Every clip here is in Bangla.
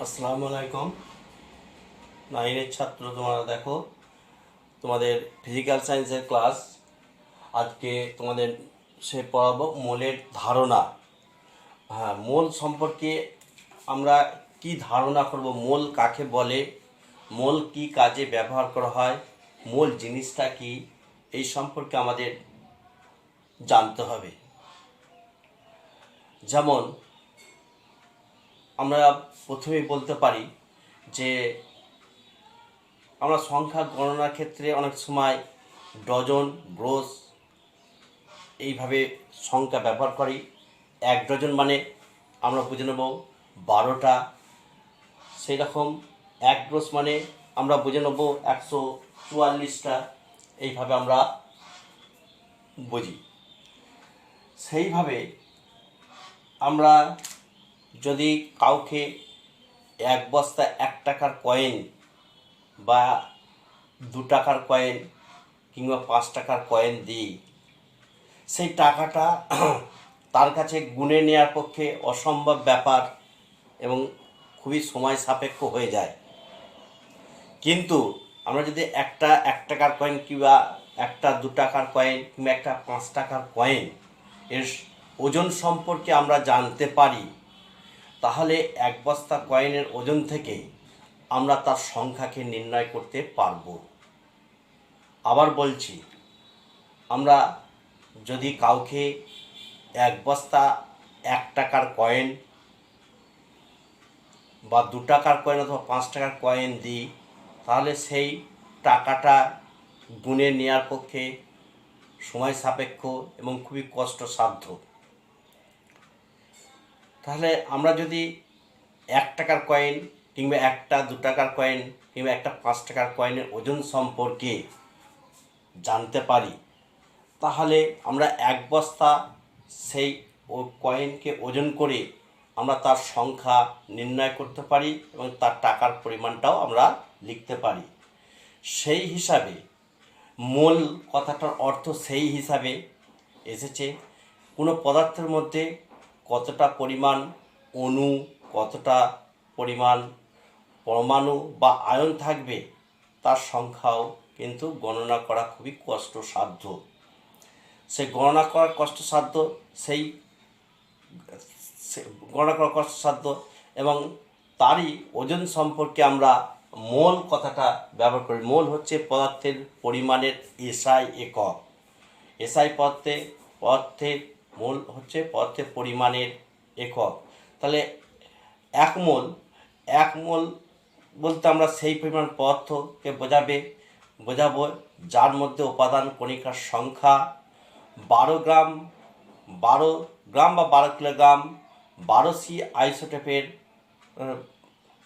আসসালামু আলাইকুম। নাইনের ছাত্র তোমরা দেখো, তোমাদের ফিজিক্যাল সায়েন্সের ক্লাস। আজকে তোমাদের পড়াবো মোলের ধারণা। হ্যাঁ, মোল সম্পর্কে আমরা কি ধারণা করব, মোল কাকে বলে, মোল কি কাজে ব্যবহার করা হয়, মোল জিনিসটা কি, এই সম্পর্কে আমাদের জানতে হবে। যেমন আমরা প্রথমেই বলতে পারি যে আমরা সংখ্যা গণনার ক্ষেত্রে অনেক সময় ডজন, গ্রোস এইভাবে সংখ্যা ব্যবহার করি। 1 ডজন মানে আমরা বুঝে নেব 12টা। সেই রকম 1 গ্রোস মানে আমরা বুঝে নেব 144টা। এইভাবে আমরা বুঝি। সেইভাবে আমরা যদি কাউকে 1 বস্তা 1 টাকার কয়েন বা 2 টাকার কয়েন কিংবা 5 টাকার কয়েন দিই, সেই টাকাটা তার কাছে গুনে নেওয়ার পক্ষে অসম্ভব ব্যাপার এবং খুবই সময় সাপেক্ষ হয়ে যায়। কিন্তু আমরা যদি একটা 1 টাকার কয়েন কিংবা একটা 2 টাকার কয়েন কিংবা একটা 5 টাকার কয়েন এর ওজন সম্পর্কে আমরা জানতে পারি, তাহলে 1 বস্তা কয়েনের ওজন থেকে আমরা তার সংখ্যাকে নির্ণয় করতে পারব। আবার বলছি, আমরা যদি কাউকে 1 বস্তা 1 টাকার কয়েন বা 2 টাকার কয়েন অথবা 5 টাকার কয়েন দিই, তাহলে সেই টাকাটা গুনে নেওয়ার পক্ষে সময় সাপেক্ষ এবং খুবই কষ্টসাধ্য। তাহলে আমরা যদি 1 টাকার কয়েন কিংবা একটা 2 টাকার কয়েন কিংবা একটা 5 টাকার কয়েনের ওজন সম্পর্কে জানতে পারি, তাহলে আমরা 1 বস্তা সেই কয়েনকে ওজন করে আমরা তার সংখ্যা নির্ণয় করতে পারি এবং তার টাকার পরিমাণটাও আমরা লিখতে পারি। সেই হিসাবে মোল কথাটার অর্থ সেই হিসাবে এসেছে, কোনো পদার্থের মধ্যে কতটা পরিমাণ অণু, কতটা পরিমাণ পরমাণু বা আয়ন থাকবে তার সংখ্যাও কিন্তু গণনা করা খুবই কষ্টসাধ্য। সেই গণনা করার কষ্টসাধ্য সেই গণনা করা কষ্টসাধ্য এবং তারই ওজন সম্পর্কে আমরা মোল কথাটা ব্যবহার করি। মোল হচ্ছে পদার্থের পরিমাণের এসআই একক। এসআই পদার্থের মোল হচ্ছে পদার্থের পরিমাণের একক। তাহলে এক মোল বলতে আমরা সেই পরিমাণ পদার্থকে বোঝাবো যার মধ্যে উপাদান কণিকার সংখ্যা 12 গ্রাম বা 12 কিলোগ্রাম 12C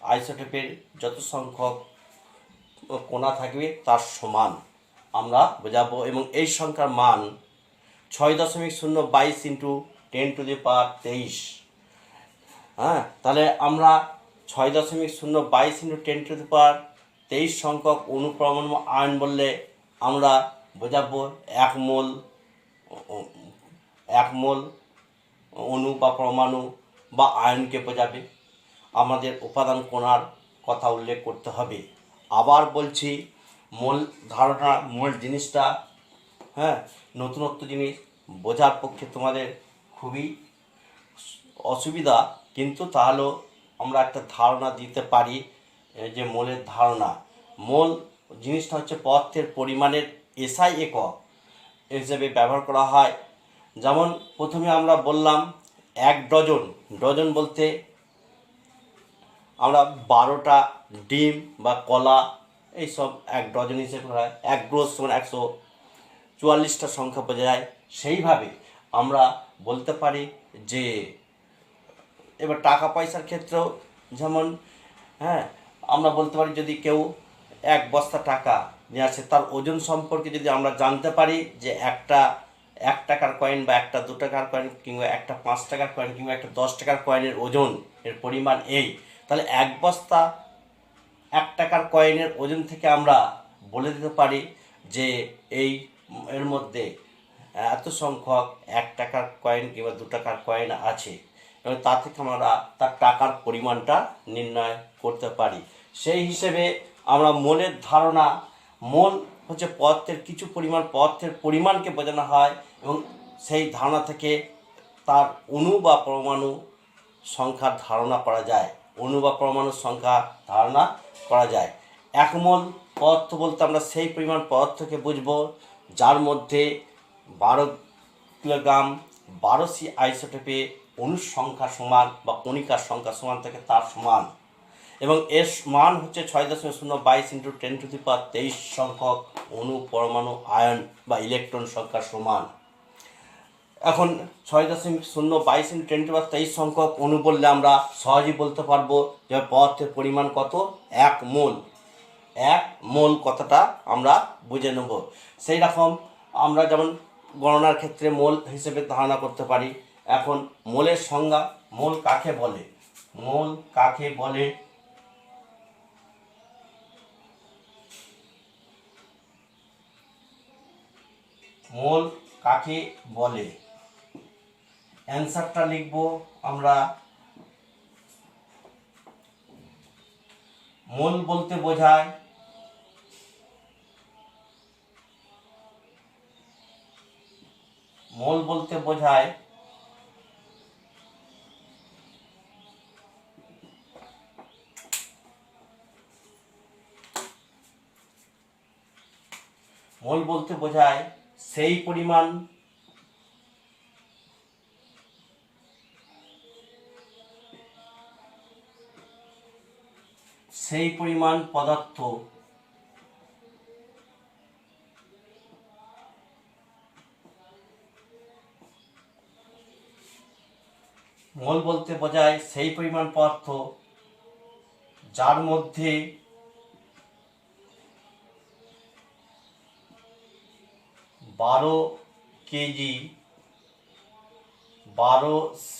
আইসোটোপের যত সংখ্যক কণা থাকবে তার সমান আমরা বোঝাবো। এবং এই সংখ্যার মান 6.022 ইন্টু 10⁻23। হ্যাঁ, তাহলে আমরা 6.022 ইন্টু 10⁻23 সংখ্যক অনুপরমাণু আয়ন বললে আমরা বোঝাবো 1 মোল অণু বা পরমাণু বা আয়নকে বোঝাবে। আমাদের উপাদান কণার কথা উল্লেখ করতে হবে। আবার বলছি, মোল ধারণা, মোল জিনিসটা নতুনত্ব জিনিস, বোঝার পক্ষে তোমাদের খুবই অসুবিধা, কিন্তু তাহলেও আমরা একটা ধারণা দিতে পারি যে মোলের ধারণা। মোল জিনিসটা হচ্ছে পদার্থের পরিমাণের এসআই একক হিসেবে ব্যবহার করা হয়। যেমন প্রথমে আমরা বললাম 1 ডজন। ডজন বলতে আমরা 12টা ডিম বা কলা এইসব 1 ডজন হিসেবে করা হয়। 1 গ্রোস মানে 144টা সংখ্যা বোঝা যায়। সেইভাবে আমরা বলতে পারি যে এবার টাকা পয়সার ক্ষেত্রেও যেমন আমরা বলতে পারি, যদি কেউ 1 বস্তা টাকা নিয়ে আসে, তার ওজন সম্পর্কে যদি আমরা জানতে পারি যে একটা 1 টাকার কয়েন বা একটা 2 টাকার কয়েন কিংবা একটা 5 টাকার কয়েন কিংবা একটা 10 টাকার কয়েনের ওজন এর পরিমাণ এই, তাহলে 1 বস্তা 1 টাকার কয়েনের ওজন থেকে আমরা বলে দিতে পারি যে এর মধ্যে এত সংখ্যক 1 টাকার কয়েন কিংবা 2 টাকার কয়েন আছে। এবং তা থেকে আমরা তার টাকার পরিমাণটা নির্ণয় করতে পারি। সেই হিসেবে আমরা মোলের ধারণা, মোল হচ্ছে পদার্থের কিছু পরিমাণ পদার্থের পরিমাণকে বোঝানো হয় এবং সেই ধারণা থেকে তার অণু বা পরমাণু সংখ্যার ধারণা করা যায়, অণু বা পরমাণুর সংখ্যা ধারণা করা যায়। 1 মোল পদার্থ বলতে আমরা সেই পরিমাণ পদার্থকে বুঝব যার মধ্যে 12 কিলোগ্রাম 12C আইসোটোপে অণুর সংখ্যা সমান বা কণিকার সংখ্যা সমান থাকে তার সমান, এবং এর মান হচ্ছে 6.022 × 10⁻23 সংখ্যক অণু, পরমাণু, আয়ন বা ইলেকট্রন সংখ্যার সমান। এখন 6.022 × 10⁻23 সংখ্যক অণু বললে আমরা সহজেই বলতে পারবো যে পদার্থের পরিমাণ কত, 1 মোল। 1 মোল কথাটা আমরা বুঝে নেব। সেই রকম আমরা যেমন গণনার ক্ষেত্রে মোল হিসেবে ধারণা করতে পারি। এখন মোলের সংজ্ঞা, মোল কাকে বলে, মোল কাকে বলে? মোল কাকে বলে? অ্যান্সারটা লিখব আমরা। মোল বলতে বোঝায় মোল বলতে বোঝায় মোল বলতে বোঝায় সেই পরিমাণ পদার্থ মোল বলতে বোঝায় সেই পরিমাণ পদার্থ যার মধ্যে 12 কেজি 12C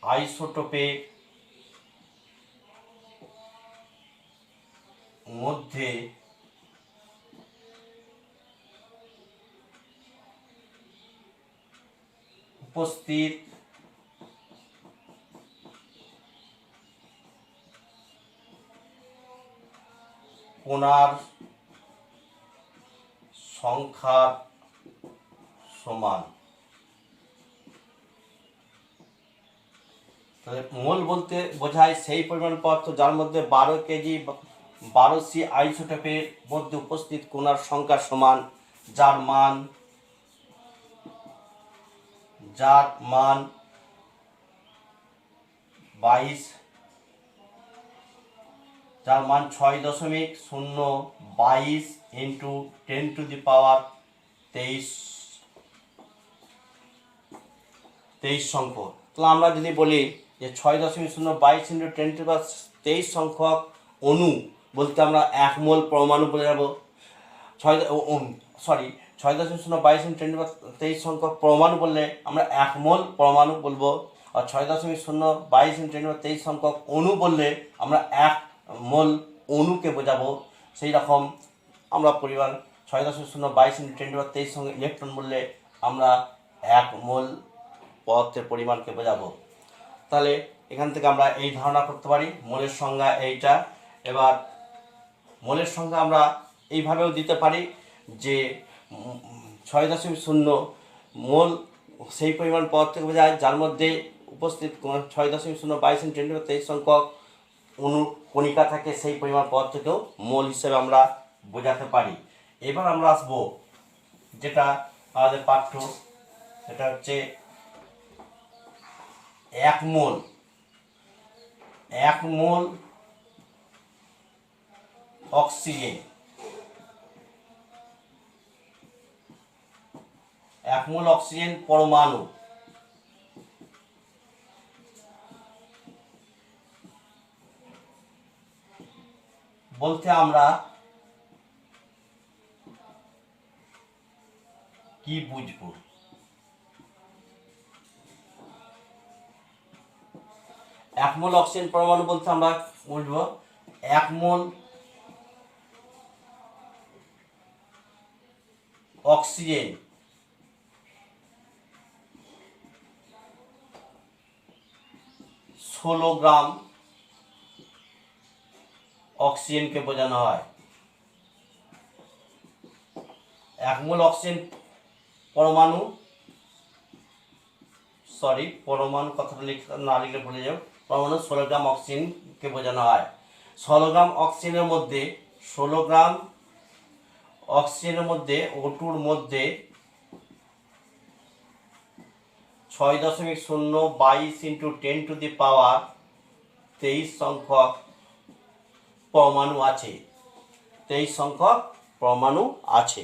আইসোটোপের মধ্যে উপস্থিত কণার সংখ্যার সমান। তাহলে মোল বলতে বোঝায় সেই পরিমাণ পদার্থ যার মধ্যে 12 কেজি 12C আইসোটোপের মধ্যে উপস্থিত কণার সংখ্যার সমান, যার মান 6.022 × 10⁻23 সংখ্যক। তাহলে আমরা যদি বলি যে 6.022 × 10⁻23 সংখ্যক অণু বলতে আমরা 1 মোল পরমাণু বলে যাব। 6.022 × 10⁻23 সংখ্যক পরমাণু বললে আমরা 1 মোল পরমাণু বলবো, আর 6.022 × 10⁻23 সংখ্যক অণু বললে আমরা 1 মোল অণুকে বোঝাবো। সেই রকম আমরা পরিমাণ 6.022 × 10⁻23 সঙ্গে ইলেকট্রন বললে আমরা 1 মোল পদার্থের পরিমাণকে বোঝাবো। তাহলে এখান থেকে আমরা এই ধারণা করতে পারি মোলের সংজ্ঞা এইটা। এবার মোলের সংজ্ঞা আমরা এইভাবেও দিতে পারি যে 6.0 মোল সেই পরিমাণ পদার্থকে বোঝায় যার মধ্যে উপস্থিত 6.022 × 10⁻23 সংখ্যক অণু কণিকা থাকে, সেই পরিমাণ পদার্থকেও মোল হিসেবে আমরা বোঝাতে পারি। এবার আমরা আসবো যেটা আমাদের পাঠ্য, এটা হচ্ছে 1 মোল। 1 মোল অক্সিজেন, 1 মোল অক্সিজেন পরমাণু বলতে আমরা কি বুঝবো? 1 মোল অক্সিজেন পরমাণু বলতে আমরা বুঝবো 1 মোল অক্সিজেন 16 গ্রাম অক্সিজেনকে বোঝানো হয়। 1 মোল অক্সিজেন পরমাণু কথাটা না লিখলে ভুলে যাও। পরমাণু 16 গ্রাম অক্সিজেনকে বোঝানো হয়। 16 গ্রাম অক্সিজেনের মধ্যে 16 গ্রাম অক্সিজেনের মধ্যে O2-র মধ্যে 6.022 × 10⁻23 সংখ্যক পরমাণু আছে। 23 সংখ্যক পরমাণু আছে,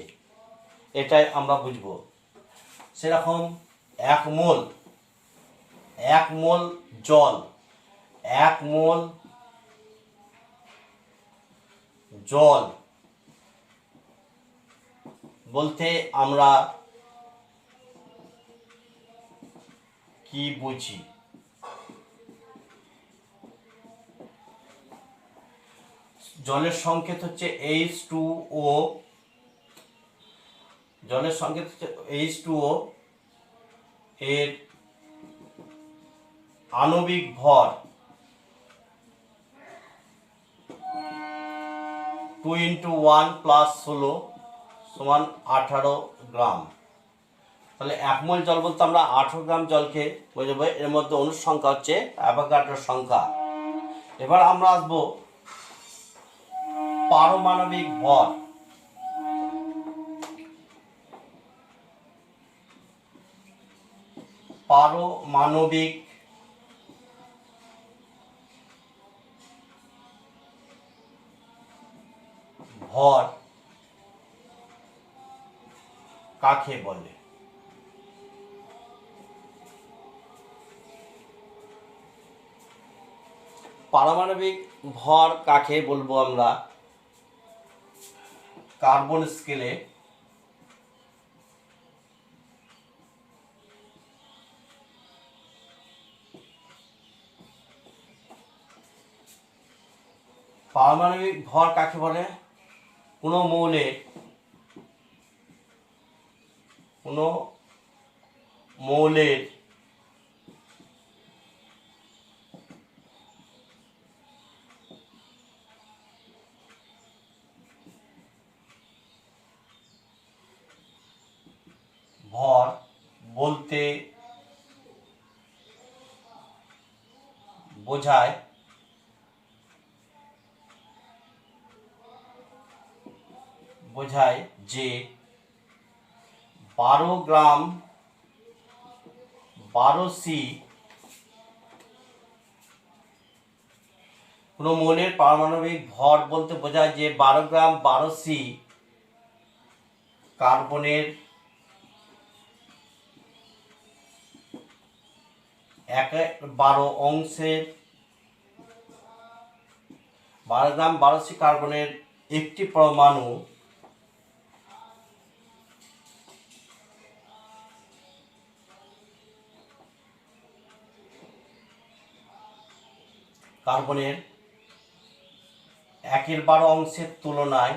এটাই আমরা বুঝব। সেরকম 1 মোল জল 1 মোল জল বলতে আমরা কি বুঝি? জলের সংকেত হচ্ছে H2O, জলের সংকেত হচ্ছে H2O। এর আণবিক ভর 2 × 1 + 16 = 18 গ্রাম। তাহলে 1 মোল জল বলতে আমরা 18 গ্রাম জলকে বোঝাবো। এর মধ্যে অণুর সংখ্যা হচ্ছে অ্যাভোগাড্রোর সংখ্যা। এবার আমরা আসবো পারমাণবিক ভর। পারমাণবিক ভর কাকে বলে? পারমাণবিক ভর কাকে বলবো আমরা? কার্বন স্কেলে পারমাণবিক ভর কাকে বলে? কোনো মৌলের ভর বলতে বোঝায় যে 12 গ্রাম 12C কোনো মৌলের পারমাণবিক ভর বলতে বোঝায় যে 12 গ্রাম 12C কার্বনের 12 অংশের 12 গ্রাম 12C কার্বনের একটি পরমাণু কার্বনের 1/12 অংশের তুলনায়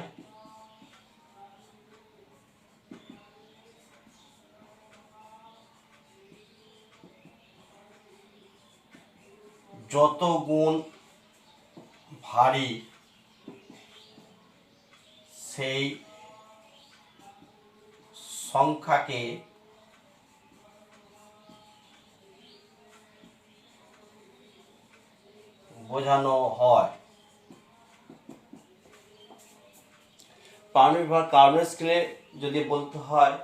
যত গুণ ভারী সেই সংখ্যাকে বোঝানো হয়। পারমাণবিক ভর কার্বন স্কেলে যদি বলতে হয়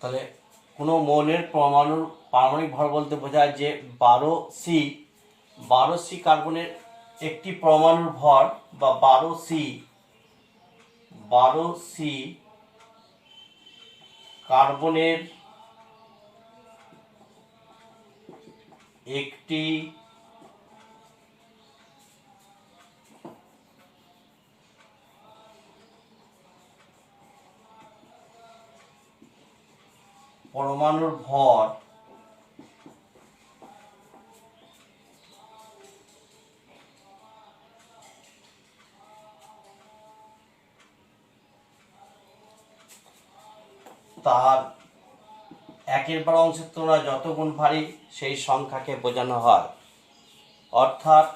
তাহলে কোনো মৌলের পরমাণুর পারমাণবিক ভর বলতে বোঝায় যে 12C কার্বনের একটি পরমাণুর ভর বা 12C কার্বনের একটি পরমাণুর ভর তার 1/12 অংশের তুলনায় যত গুণ ভারী সেই সংখ্যাকে বোঝানো হয়। অর্থাৎ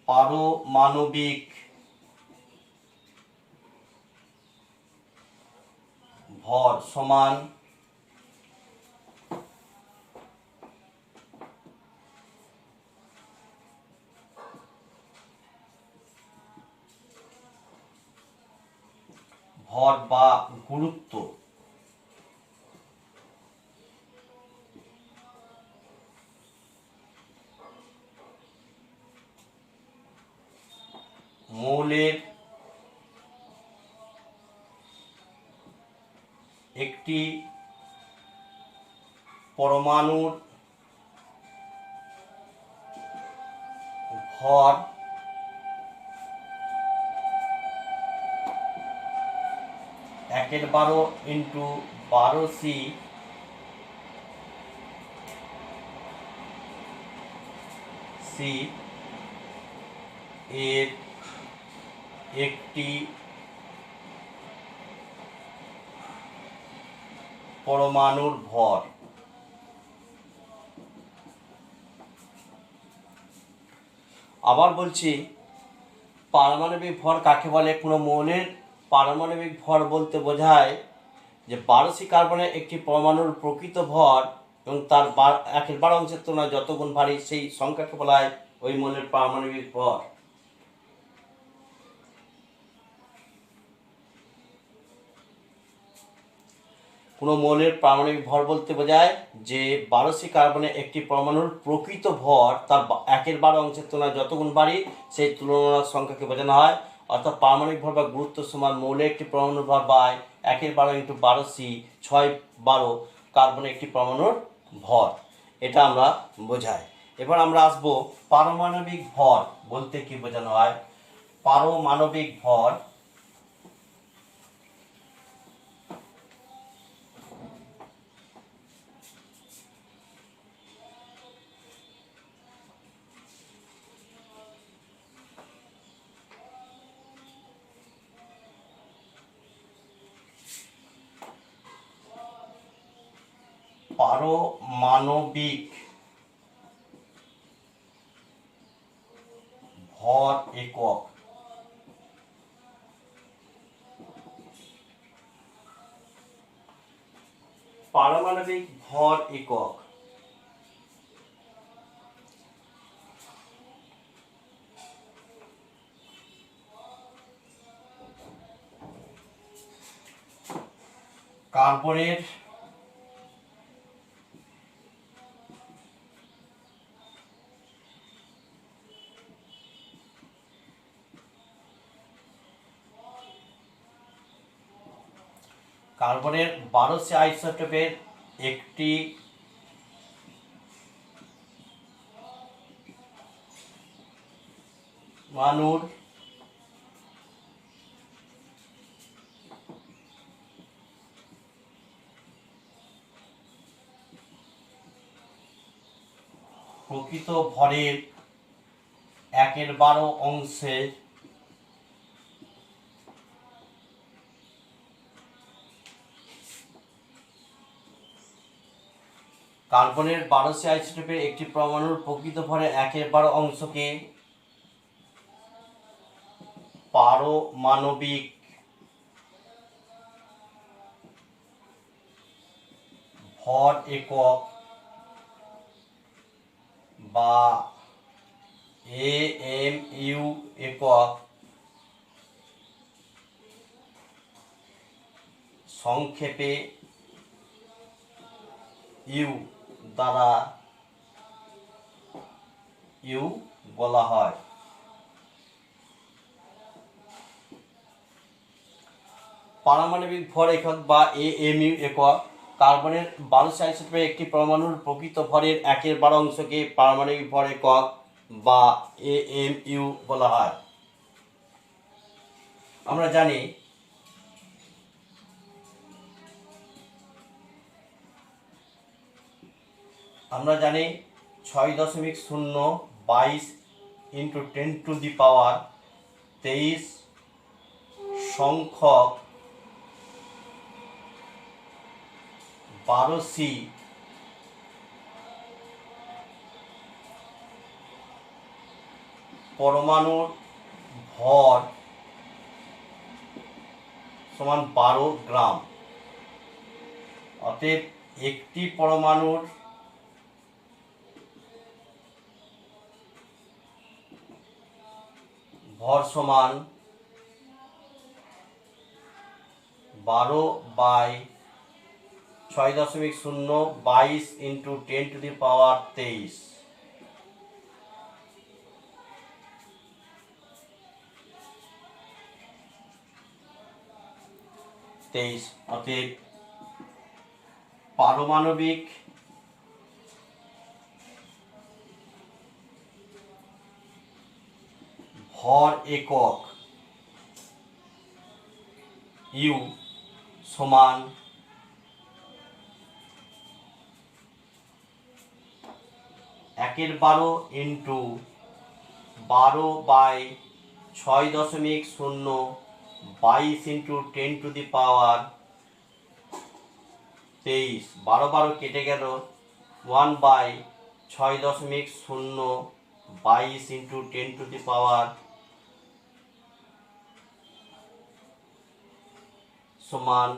পারমাণবিক ভর সমান ভর বা গুরুত্ব মৌলের একটি পরমাণুর ভর একের 12 ইন্টু 12c এর একটি পরমাণুর ভর। আবার বলছি, পারমাণবিক ভর কাকে বলে? কোনো মৌলের পারমাণবিক ভর বলতে বোঝায় যে 12c কার্বনের একটি পরমাণুর প্রকৃত ভর এবং তার 1/12 অংশের তুলনায় যত গুণ ভারী সেই সংখ্যাকে বলা হয় ওই মৌলের পারমাণবিক ভর। কোনো মৌলের পারমাণবিক ভর বলতে বোঝায় যে 12c কার্বনের একটি পরমাণুর প্রকৃত ভর তার 1/12 অংশের তুলনায় যত গুণ ভারী সেই তুলনামূলক সংখ্যাকে বোঝানো হয়। অর্থাৎ পারমাণবিক ভর বা গুরুত্ব সমান মৌলের একটি পরমাণুর ভর বাই 1/12 ইন্টু 12c 6/12 কার্বনের একটি পরমাণুর ভর। এটা আমরা বোঝাই। এবার আমরা আসবো পারমাণবিক ভর বলতে কি বোঝানো হয়। পারমাণবিক ভর পারমাণবিক ভর একক। পারমাণবিক ভর একক কার্বনের কার্বনের 12c আইসোটোপের একটি পরমাণুর প্রকৃত ভরের 1/12 অংশের কার্বনের 12c আইসোটোপের একটি পরমাণুর প্রকৃত ভরের 1/12 অংশকে পারমাণবিক ভর একক বা AMU একক সংক্ষেপে ইউ দ্বারা ইউ বলা হয়। পারমাণবিক ভর একক বা AMU একক কার্বনের 12c আইসোটোপের একটি পরমাণুর প্রকৃত ভরের 1/12 অংশকে পারমাণবিক ভর একক বা AMU বলা হয়। আমরা জানি আমরা জানি 6.022 ইন্টু 10 টু দি পাওয়ার 23 সংখ্যক 12C পরমাণুর ভর সমান 12 গ্রাম। অতএব একটি পরমাণুর ভর সমান 12/6.022 ইন্টু 10⁻23। অতএব পারমাণবিক ভর একক ইউ সমান 1/12 ইন্টু 12/6.022 ইন্টু 10⁻23। 12 কেটে গেল, 1/6.022 ইন্টু 10⁻, সমান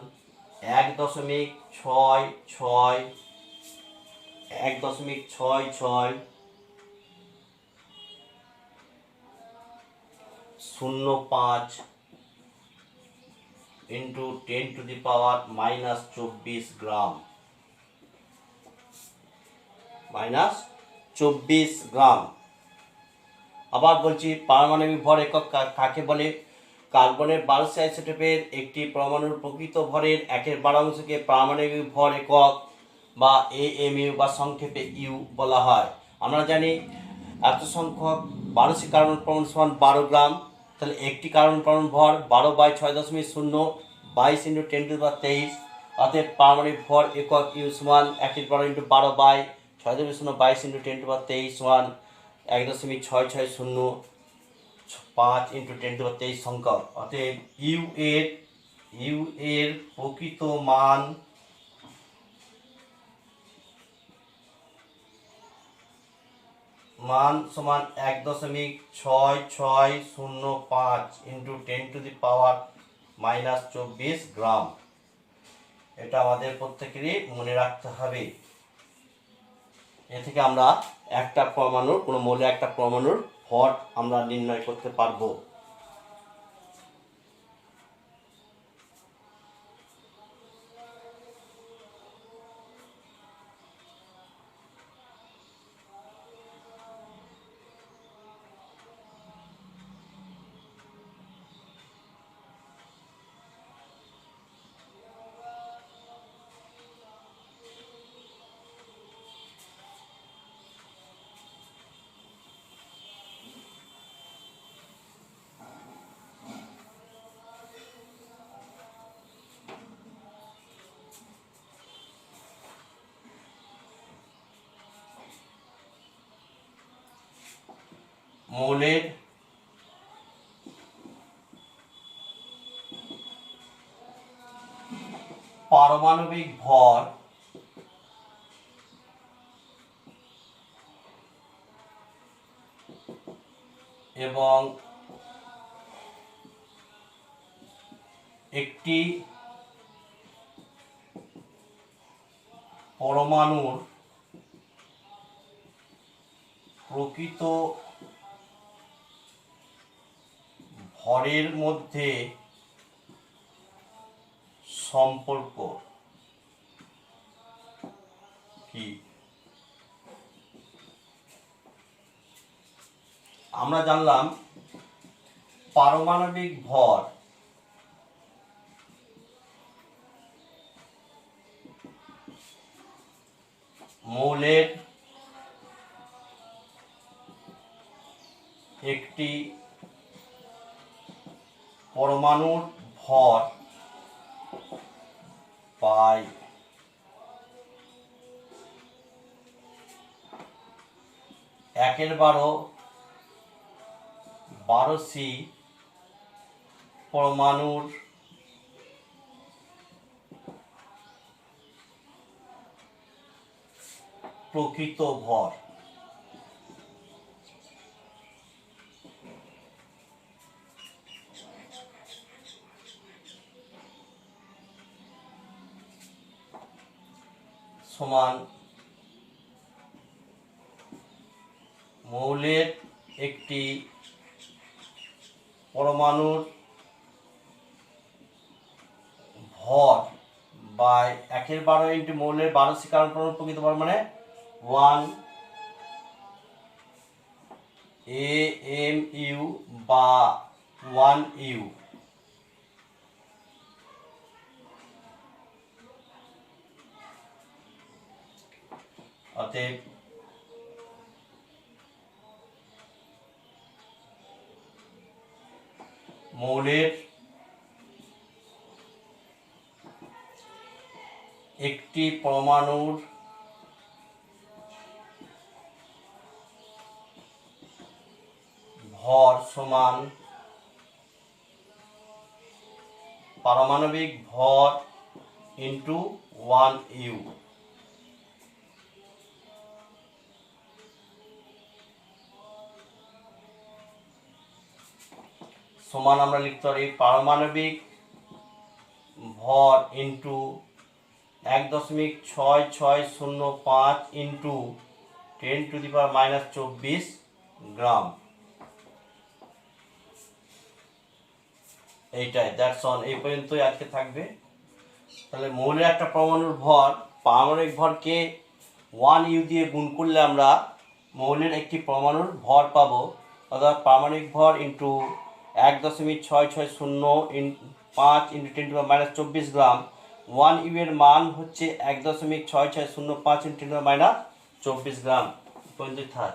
1.6605 ইন্টু 10⁻24 গ্রাম। -24 গ্রাম। আবার বলছি, পারমাণবিক ভর একক কাকে বলে? কার্বনের 12 আইসোটোপের একটি পরমাণুর প্রকৃত ভরের 1/12 অংশকে পারমাণবিক ভর একক বা AMU বা সংক্ষেপে ইউ বলা হয়। আমরা জানি এত সংখ্যক 12 কার্বন পরমাণু সমান 12 গ্রাম। তাহলে একটি কার্বন পরমাণুর ভর 12/6.022 ইন্টু 10⁻23। অতএব পারমাণবিক ভর একক ইউ সমান 1/12 ইন্টু 12/6.022 ইন্টু 10⁻23 সমান 1.6605 ইন্টু 10⁻23 সংখ্যক। অতএব ইউ এর প্রকৃত মান সমান 1.6605 ইন্টু 10⁻24 গ্রাম। এটা আমাদের প্রত্যেকেরই মনে রাখতে হবে। এ থেকে আমরা একটা পরমাণুর, কোনো মৌলের একটা পরমাণুর ভর আমরা নির্ণয় করতে পারবো। মৌলের পারমাণবিক ভর এবং একটি পরমাণুর প্রকৃত ভরের মধ্যে সম্পর্ক কি? আমরা জানলাম পারমাণবিক ভর মৌলের একটি পরমাণুর ভর বাই 1/12 12C পরমাণুর প্রকৃত ভর। সমান মৌলের একটি পরমাণুর ভর বাই 1/12 ইন্টু মৌলের 12 কারণ পরমাণুর প্রকৃত ভর মানে 1 AMU বা 1U। অতএব মৌলের একটি পরমাণুর ভর সমান পারমাণবিক ভর ইন্টু 1U। সমান আমরা লিখতে পারি পারমাণবিক ভর ইন্টু 1.6605 ইন্টু 10⁻⁻24 গ্রাম। এইটাই দ্যাটস অল, এই পর্যন্তই আজকে থাকবে। তাহলে মৌলের একটা পরমাণুর ভর, পারমাণবিক ভরকে 1U দিয়ে গুণ করলে আমরা মৌলের একটি পরমাণুর ভর পাবো, অর্থাৎ পারমাণবিক ভর ইন্টু 1.6605 ইন্টু 10⁻⁻24 গ্রাম। 1U এর মান হচ্ছে 1.6605 ইন্টু 10⁻⁻24 গ্রাম। পর্যন্ত থাক।